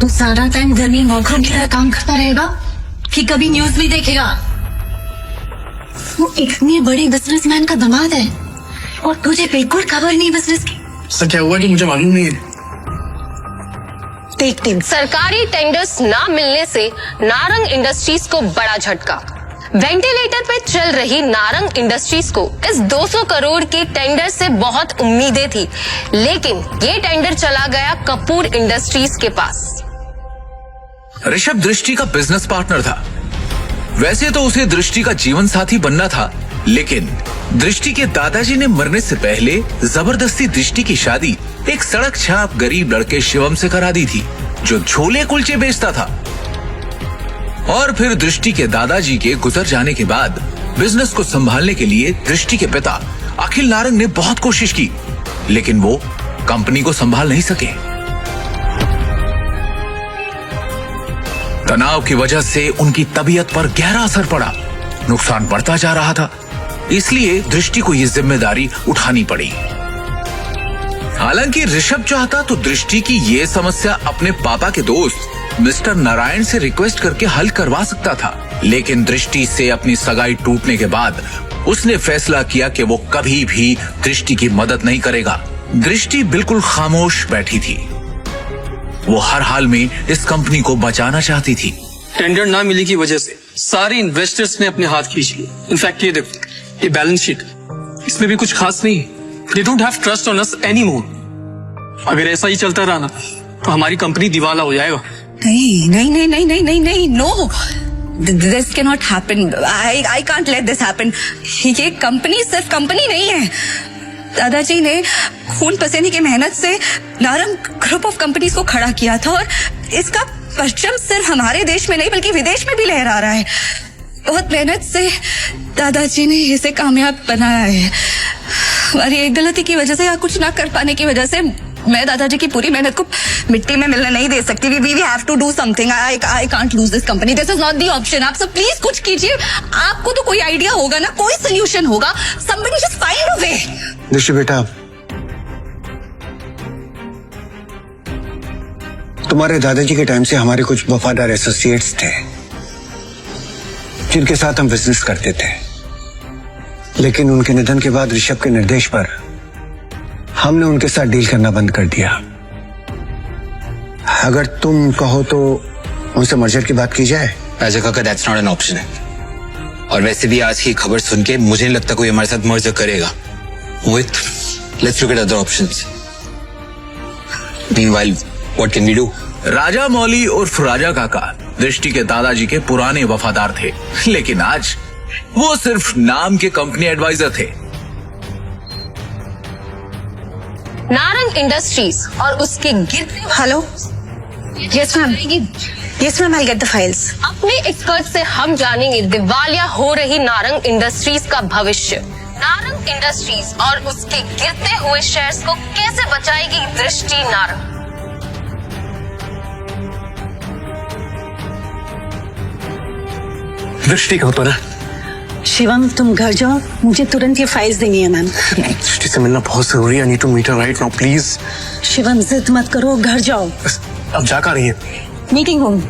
तो सारा टाइम घर में नौकरों की तरह काम करता रहेगा कि कभी न्यूज भी देखेगा? वो इतनी बड़ी बिजनेसमैन का दामाद है और तुझे बिल्कुल खबर नहीं बिजनेस की। सर क्या हुआ कि मुझे मालूम नहीं है। देखते सरकारी टेंडर्स ना मिलने से नारंग इंडस्ट्रीज को बड़ा झटका। वेंटिलेटर पे चल रही नारंग इंडस्ट्रीज को इस 200 करोड़ के टेंडर से बहुत उम्मीदें थी, लेकिन ये टेंडर चला गया कपूर इंडस्ट्रीज के पास। ऋषभ दृष्टि का बिजनेस पार्टनर था। वैसे तो उसे दृष्टि का जीवन साथी बनना था, लेकिन दृष्टि के दादाजी ने मरने से पहले जबरदस्ती दृष्टि की शादी एक सड़क छाप गरीब लड़के शिवम से करा दी थी, जो छोले कुलचे बेचता था। और फिर दृष्टि के दादाजी के गुजर जाने के बाद बिजनेस को संभालने के लिए दृष्टि के पिता अखिल नारंग ने बहुत कोशिश की, लेकिन वो कंपनी को संभाल नहीं सके। तनाव की वजह से उनकी तबीयत पर गहरा असर पड़ा, नुकसान बढ़ता जा रहा था, इसलिए दृष्टि को ये जिम्मेदारी उठानी पड़ी। हालांकि ऋषभ चाहता तो दृष्टि की ये समस्या अपने पापा के दोस्त मिस्टर नारायण से रिक्वेस्ट करके हल करवा सकता था, लेकिन दृष्टि से अपनी सगाई टूटने के बाद उसने फैसला किया कि वो कभी भी दृष्टि की मदद नहीं करेगा। दृष्टि बिल्कुल खामोश बैठी थी। वो हर हाल में इस कंपनी को बचाना चाहती थी। टेंडर ना मिलने की वजह से सारे इन्वेस्टर्स ने अपने हाथ खींच लिए। इनफैक्ट ये देखो, ये बैलेंस शीट, इसमें भी कुछ खास नहीं है। They don't have trust on us anymore. अगर ऐसा ही चलता रहा ना तो हमारी कंपनी दिवाला हो जाएगा। नहीं नहीं नहीं नहीं नहीं नहीं नहीं, no, this cannot happen. I can't let this happen. ये कंपनी सिर्फ कंपनी नहीं है। दादाजी ने खून पसीने की मेहनत से नारंग ग्रुप ऑफ कंपनीज को खड़ा किया था और इसका परचम सिर्फ हमारे देश में नहीं बल्कि विदेश में भी लहरा रहा है। बहुत मेहनत से दादाजी ने इसे कामयाब बनाया है। हमारी एक गलती की वजह से या कुछ ना कर पाने की वजह से मैं दादाजी की पूरी मेहनत को मिट्टी में मिलने नहीं दे सकती। We have to do something. I can't lose this company. This is not the option. आप सब प्लीज कुछ कीजिए। आपको तो कोई आइडिया होगा ना, कोई सोल्यूशन होगा। Somebody just find a way. दृष्टि बेटा, तुम्हारे दादाजी के टाइम से हमारे कुछ वफादार एसोसिएट्स थे जिनके साथ हम बिजनेस करते थे, लेकिन उनके निधन के बाद ऋषभ के निर्देश पर हमने उनके साथ डील करना बंद कर दिया। अगर तुम कहो तो उनसे मर्जर की बात की जाए। राजा काका, दैट्स नॉट एन ऑप्शन है। और वैसे भी आज की खबर सुन के मुझे नहीं लगता कोई हमारे साथ मर्जर करेगा। Let's look at other options. Meanwhile, what can we do? Raja Mouli उर्फ राजा काका दृष्टि के दादाजी के पुराने वफादार थे, लेकिन आज वो सिर्फ नाम के कंपनी एडवाइजर थे। नारंग इंडस्ट्रीज और उसके गिरते hello, yes ma'am, yes ma'am, I get the files. अपने एक्सपर्ट से हम जानेंगे दिवालिया हो रही नारंग इंडस्ट्रीज का भविष्य। नारंग इंडस्ट्रीज और उसके गिरते हुए शेयर्स को कैसे बचाएगी दृष्टि नारंग? दृष्टि कहाँ पर है? शिवम, तुम घर जाओ, मुझे तुरंत ये फाइल्स देनी है मैम। दृष्टि से मिलना बहुत जरूरी है। I need to meet her right now, please. Shivam, जिद मत करो, घर जाओ। अब जा कर रही है? Meeting room.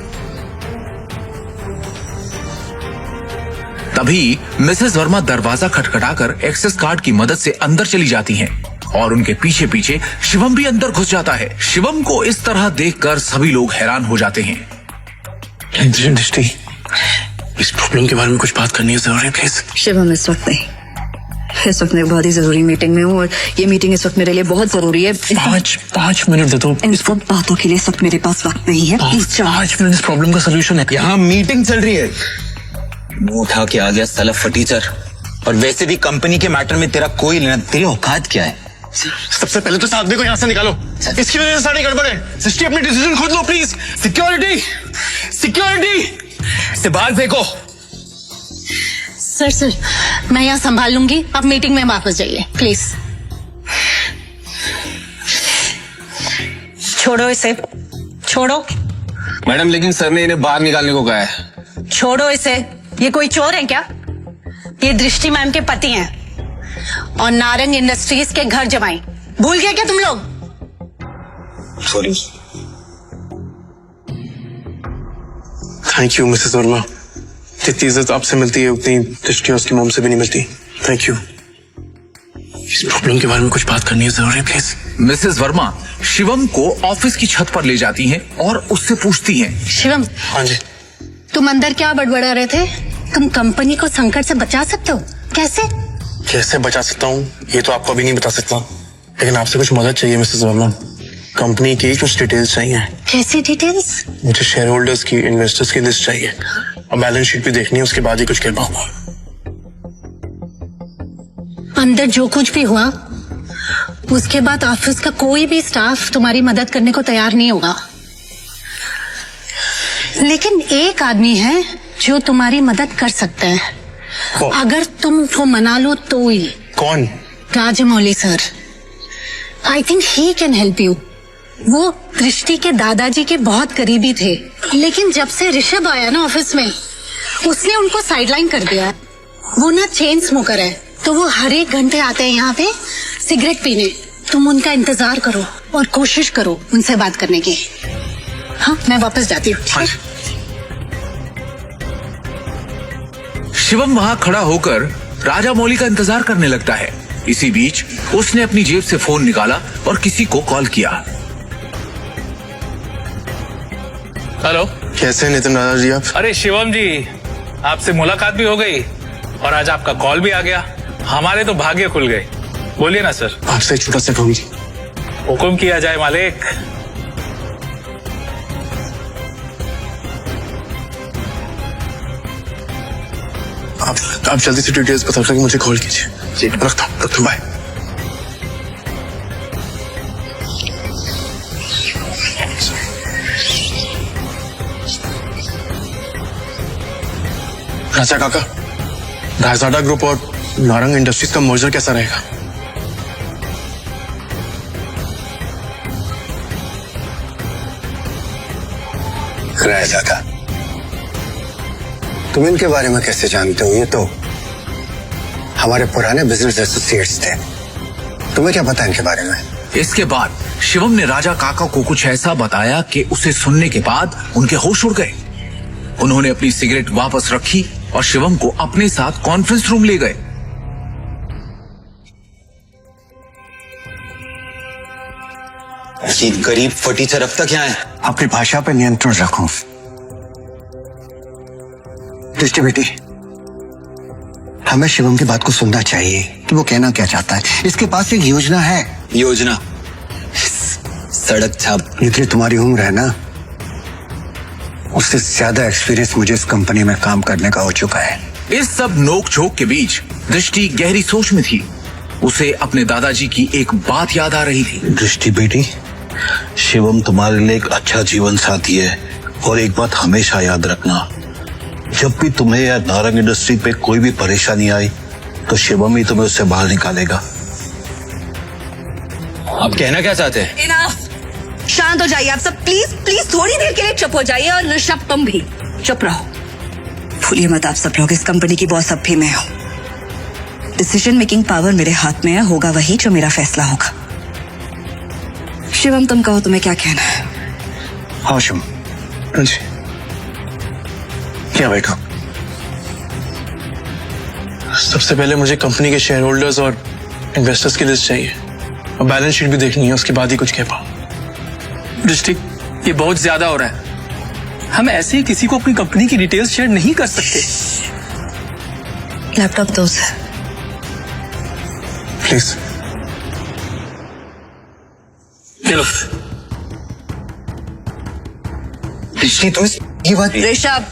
तभी मिसेस वर्मा दरवाजा खटखटाकर एक्सेस कार्ड की मदद से अंदर चली जाती हैं और उनके पीछे पीछे शिवम भी अंदर घुस जाता है। शिवम को इस तरह देखकर सभी लोग हैरान हो जाते हैं। दृष्टि, इस प्रॉब्लम के बारे में कुछ बात करनी है जरूरी, प्लीज। शिवम, इस वक्त नहीं, इस वक्त मैं बहुत ही जरूरी मीटिंग में हूँ और ये मीटिंग इस वक्त मेरे लिए बहुत जरूरी है। 5 मिनट दे दो। इन सब बातों के लिए इस वक्त मेरे पास वक्त नहीं है। 5 मिनट इस प्रॉब्लम का सोल्यूशन है। यहाँ मीटिंग चल रही है। मुंह उठा के आ गया साला फटीचर। और वैसे भी कंपनी के मैटर में तेरा कोई लेना, तेरी औकात क्या है? सबसे पहले तो साहब को यहाँ से निकालो। इसकी वजह से सारी गड़बड़ है। सृष्टि, अपनी डिसीजन खुद लो प्लीज। सिक्योरिटी, सिक्योरिटी से बाहर फेंको। सर, मैं यहाँ संभाल लूंगी, आप मीटिंग में वापस जाइए प्लीज। छोड़ो इसे, छोड़ो। मैडम, लेकिन सर ने इन्हें बाहर निकालने को कहा है। छोड़ो इसे, ये कोई चोर है क्या? ये दृष्टि मैम के पति हैं और नारंग इंडस्ट्रीज के घर जमाई। भूल गए क्या तुम लोग? Sorry. Thank you Mrs Verma. जितनी इज्जत आपसे मिलती है उतनी दृष्टि उसकी मॉम से भी नहीं मिलती। Thank you. इस प्रॉब्लम के बारे में कुछ बात करनी है जरूरी, प्लीज। मिसेस वर्मा शिवम को ऑफिस की छत पर ले जाती हैं और उससे पूछती हैं। शिवम, हाँ जी। तुम अंदर क्या बड़बड़ा रहे थे? तुम कंपनी को संकट से बचा सकते हो? कैसे? कैसे बचा सकता हूँ ये तो आपको अभी नहीं बता सकता, लेकिन आपसे कुछ मदद चाहिए मिसेस वर्मा। कंपनी की कुछ डिटेल्स चाहिए। कैसी डिटेल्स? मुझे शेयर होल्डर्स की, इन्वेस्टर्स की लिस्ट चाहिए और बैलेंस शीट भी देखनी है, उसके बाद ही कुछ कह पाऊंगा। अंदर जो कुछ भी हुआ उसके बाद ऑफिस का कोई भी स्टाफ तुम्हारी मदद करने को तैयार नहीं होगा, लेकिन एक आदमी है जो तुम्हारी मदद कर सकता है। कौन? अगर तुम उसको मना लो तो ही। कौन? Rajamouli sir. I think he can help you. वो दृष्टि के दादाजी के बहुत करीबी थे, लेकिन जब से ऋषभ आया ना ऑफिस में, उसने उनको साइडलाइन कर दिया। वो ना चेन स्मोकर है, तो वो हर एक घंटे आते हैं यहाँ पे सिगरेट पीने। तुम उनका इंतजार करो और कोशिश करो उनसे बात करने की। हाँ, मैं वापस जाती हूँ। हाँ। शिवम वहां खड़ा होकर राजा मौली का इंतजार करने लगता है। इसी बीच उसने अपनी जेब से फोन निकाला और किसी को कॉल किया। हेलो। कैसे नितिन राजा जी आप? अरे शिवम जी, आपसे मुलाकात भी हो गई और आज आपका कॉल भी आ गया। हमारे तो भाग्य खुल गए। बोलिए ना सर। आपसे एक छोटा सा काम। हुक्म किया जाए मालिक। आप जल्दी से डिटेल्स बता कर मुझे कॉल कीजिए। जी रखता हूँ, बाय। राजा काका, रायजाडा ग्रुप और नारंग इंडस्ट्रीज का मर्जर कैसा रहेगा? रायजादा, तुम इनके बारे में कैसे जानते हो? ये तो हमारे पुराने बिजनेस एसोसिएट्स थे। तुम्हें क्या पता इनके बारे में? इसके बाद शिवम ने राजा काका को कुछ ऐसा बताया कि उसे सुनने के बाद उनके होश उड़ गए। उन्होंने अपनी सिगरेट वापस रखी और शिवम को अपने साथ कॉन्फ्रेंस रूम ले गए। ये गरीब फटीचर अब तक यहाँ है। अपनी भाषा पर नियंत्रण रखो। दृष्टि बेटी, हमें शिवम की बात को सुनना चाहिए कि वो कहना क्या चाहता है। इसके पास एक योजना है। योजना? सड़क छाप। जितनी तुम्हारी उम्र है ना, उससे ज्यादा एक्सपीरियंस मुझे इस कंपनी में काम करने का हो चुका है। इस सब नोक झोंक के बीच दृष्टि गहरी सोच में थी। उसे अपने दादाजी की एक बात याद आ रही थी। दृष्टि बेटी, शिवम तुम्हारे लिए एक अच्छा जीवन साथी है और एक बात हमेशा याद रखना, जब भी तुम्हें या नारंग इंडस्ट्री पे कोई भी परेशानी आई तो शिवम ही तुम्हें उससे बाहर निकालेगा। आप कहना क्या चाहते हैं? इनफ। शांत हो जाइए आप सब, प्लीज प्लीज थोड़ी देर के लिए चुप हो जाइए। और ऋषभ तुम भी चुप रहो। भूलिए मत आप सब लोग, इस कंपनी की बॉस अब भी मैं हूं। डिसीजन मेकिंग पावर मेरे हाथ में है, होगा वही जो मेरा फैसला होगा। शिवम तुम कहो, तुम्हें क्या कहना है? हाँ शिवम जी क्या बैठो। सबसे पहले मुझे कंपनी के शेयर होल्डर्स और इन्वेस्टर्स की लिस्ट चाहिए और बैलेंस शीट भी देखनी है, उसके बाद ही कुछ कह पाऊं। दृष्टि, ये बहुत ज्यादा हो रहा है। हम ऐसे ही किसी को अपनी कंपनी की डिटेल्स शेयर नहीं कर सकते। लैपटॉप दो सर। प्लीज। चलो। दृष्टि, तुम ये बात ऋषभ,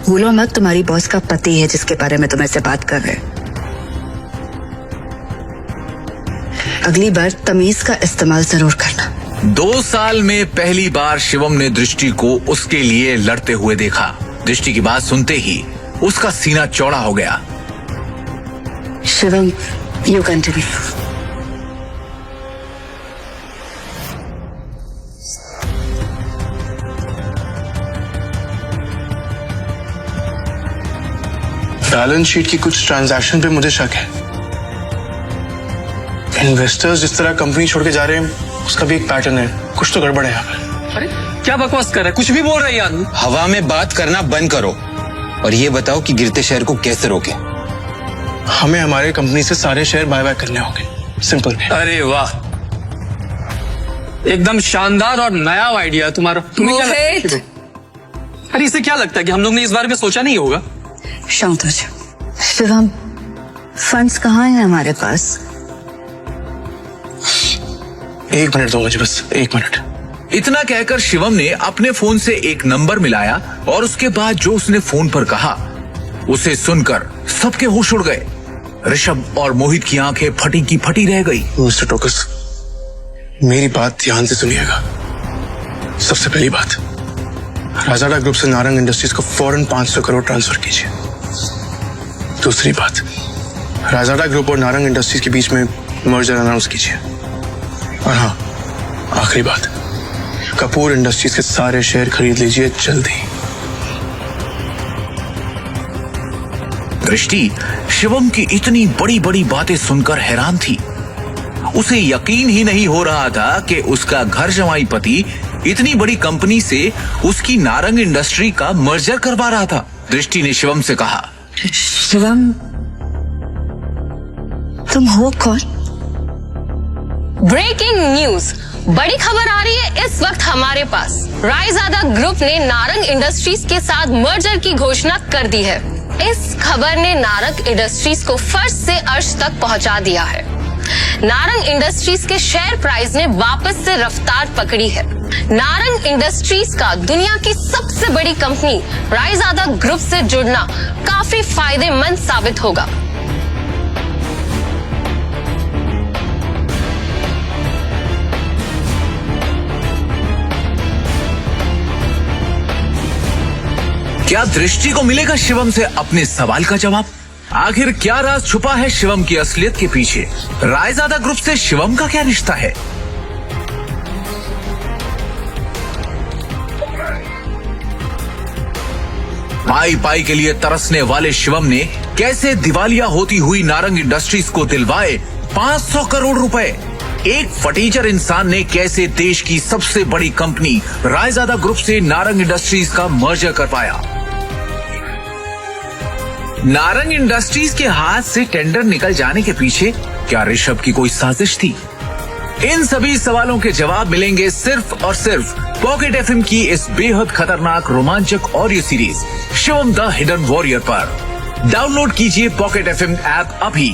भूलो मत तुम्हारी बॉस का पति है जिसके बारे में तुम ऐसे बात कर रहे हैं। अगली बार तमीज का इस्तेमाल जरूर करना। 2 साल में पहली बार शिवम ने दृष्टि को उसके लिए लड़ते हुए देखा। दृष्टि की बात सुनते ही उसका सीना चौड़ा हो गया। Shivam, you continue. Balance sheet की कुछ ट्रांजैक्शन पे मुझे शक है। इन्वेस्टर्स जिस तरह कंपनी छोड़ के जा रहे हैं उसका भी एक पैटर्न है। कुछ तो गड़बड़ है यहाँ पर। अरे क्या बकवास कर रहा है, कुछ भी बोल रहा है यार। हवा में बात करना बंद करो और ये बताओ कि गिरते शहर को कैसे रोके। हमें हमारे कंपनी से सारे शेयर बाय बैक करने होंगे, सिंपल। अरे वाह, एकदम शानदार और नया आइडिया तुम्हारा। तुम्हें क्या मोहित! लगता है? अरे इसे क्या लगता है कि हम लोग ने इस बारे में सोचा नहीं होगा? शांत हो जाओ। शिवम, फंड्स कहाँ हैं हमारे पास? 1 मिनट दो मुझे, बस 1 मिनट। इतना कहकर शिवम ने अपने फोन से एक नंबर मिलाया और उसके बाद जो उसने फोन पर कहा उसे सुनकर सबके होश उड़ गए। ऋषभ और मोहित की आंखें फटी की फटी रह गई। मिस्टर टोकस, मेरी बात ध्यान से सुनिएगा। सबसे पहली बात, राजाडा ग्रुप से नारंग इंडस्ट्रीज को फौरन 500 करोड़ ट्रांसफर कीजिए। दूसरी बात, राजाडा ग्रुप और नारंग इंडस्ट्रीज के बीच में मर्जर अनाउंस कीजिए। और हाँ, आखिरी बात, कपूर इंडस्ट्रीज के सारे शेयर खरीद लीजिए जल्दी। दृष्टि शिवम की इतनी बड़ी बड़ी बातें सुनकर हैरान थी। उसे यकीन ही नहीं हो रहा था कि उसका घर जमाई पति इतनी बड़ी कंपनी से उसकी नारंग इंडस्ट्री का मर्जर करवा रहा था। दृष्टि ने शिवम से कहा, शिवम, तुम हो कौन? ब्रेकिंग न्यूज, बड़ी खबर आ रही है इस वक्त हमारे पास। रायजादा ग्रुप ने नारंग इंडस्ट्रीज के साथ मर्जर की घोषणा कर दी है। इस खबर ने नारंग इंडस्ट्रीज को फर्श से अर्श तक पहुंचा दिया है। नारंग इंडस्ट्रीज के शेयर प्राइस ने वापस से रफ्तार पकड़ी है। नारंग इंडस्ट्रीज का दुनिया की सबसे बड़ी कंपनी रायजादा ग्रुप से जुड़ना काफी फायदेमंद साबित होगा। क्या दृष्टि को मिलेगा शिवम से अपने सवाल का जवाब? आखिर क्या राज छुपा है शिवम की असलियत के पीछे? रायजादा ग्रुप से शिवम का क्या रिश्ता है? पाई पाई के लिए तरसने वाले शिवम ने कैसे दिवालिया होती हुई नारंग इंडस्ट्रीज को दिलवाए 500 करोड़ रुपए? एक फटीचर इंसान ने कैसे देश की सबसे बड़ी कंपनी रायजादा ग्रुप से नारंग इंडस्ट्रीज का मर्जर करवाया? नारंग इंडस्ट्रीज के हाथ से टेंडर निकल जाने के पीछे क्या ऋषभ की कोई साजिश थी? इन सभी सवालों के जवाब मिलेंगे सिर्फ और सिर्फ पॉकेट एफएम की इस बेहद खतरनाक रोमांचक audio series Shivam the hidden warrior पर। डाउनलोड कीजिए पॉकेट एफएम ऐप अभी